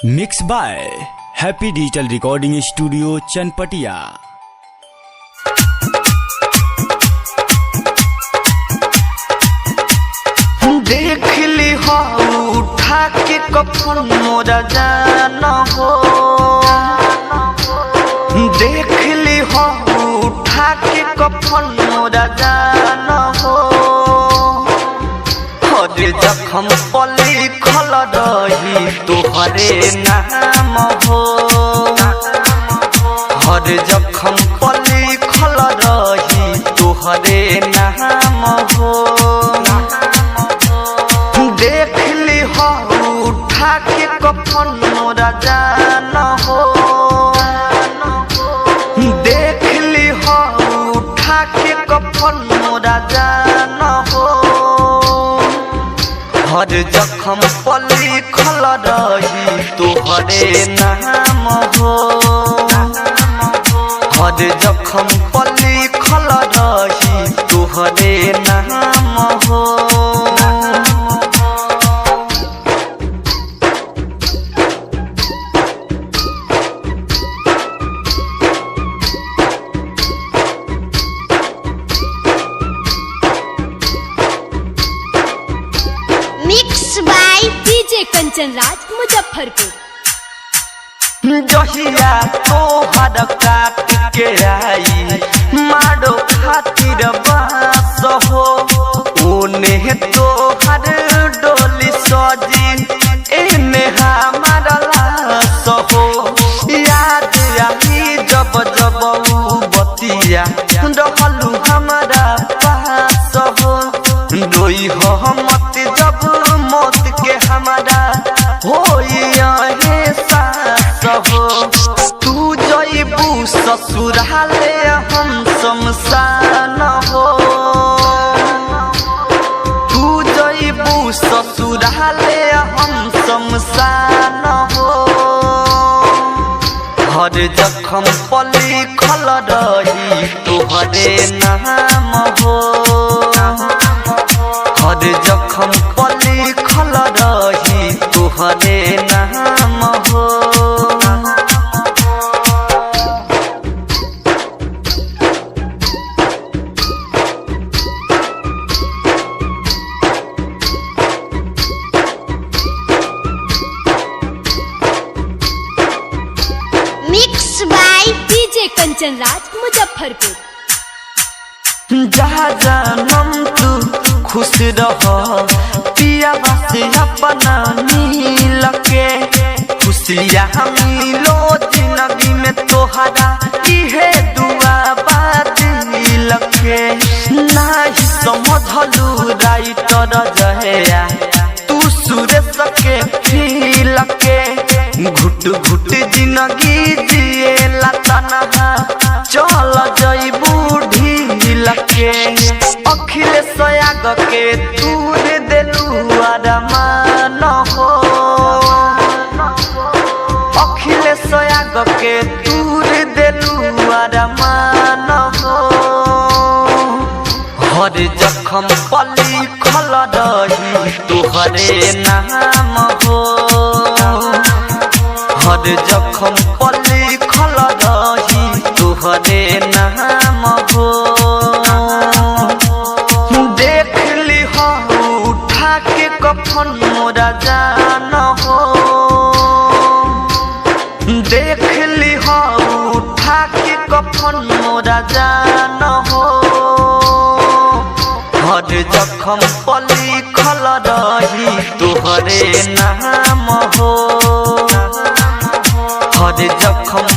Mix by happy digital recording studio Chanpatia. देख ली हो उठा के कफन मोरा जान हो, देख ली हो उठा के कफन मोरा जान हो। हरे जखम पली खल रही तोहरे नाम हो, हरे जखम पली खल रही तोहरे नाम हो। देख ली हो उठा के कफन मोरा जान हो, देख ली हो उठा के कफन मोरा जान हो। हर जखम पली खल रही तोहरे नाम हो, हर जखम पली खल रही तोहरे नाम हो। Mix by DJ Kanchan Raj Muzaffarpur. जहिया तोहर काट के आई मारो खातिर बास हो, ओने तोहर डोली सजी एने हमार लाश हो। याद आई जब जब बतिया रहलू हमारा पास हो, रोई हो मत जब मौत के हमारा होई सास हो। तू जइबू ससुराले हम शमशान हो, तू जइबू ससुराले हम शमशान हो। हर जखम पली खल रही तोहरे नाम हो, हर जखम पली खल रही तोहरे नाम हो। Mix by DJ Kanchan Raj Muzaffarpur. जा जानम तू खुश रह पिया से अपना मिल के, खुशियाँ मिलो जिंदगी में तोहरा इहे दुआ दिल के। नाही समझलू राइटर जहेया तू सुरेश के फील के, घुट घुट जिंदगी जिए तनहा चल जइबू ढील के। अखिलेश याग के तूर देलू अरमान हो, अखिलेश याग के तूर देलू अरमान हो। हर जखम पली खल रही तोहरे नाम हो, हर जखम पली खल रही तोहरे नाम हो। देख ली हो उठा के कफन मोरा जान हो, देख ली हो उठा के कफन मोरा जान हो। हर जखम पली खल रही तोहरे नाम हो, हर जखम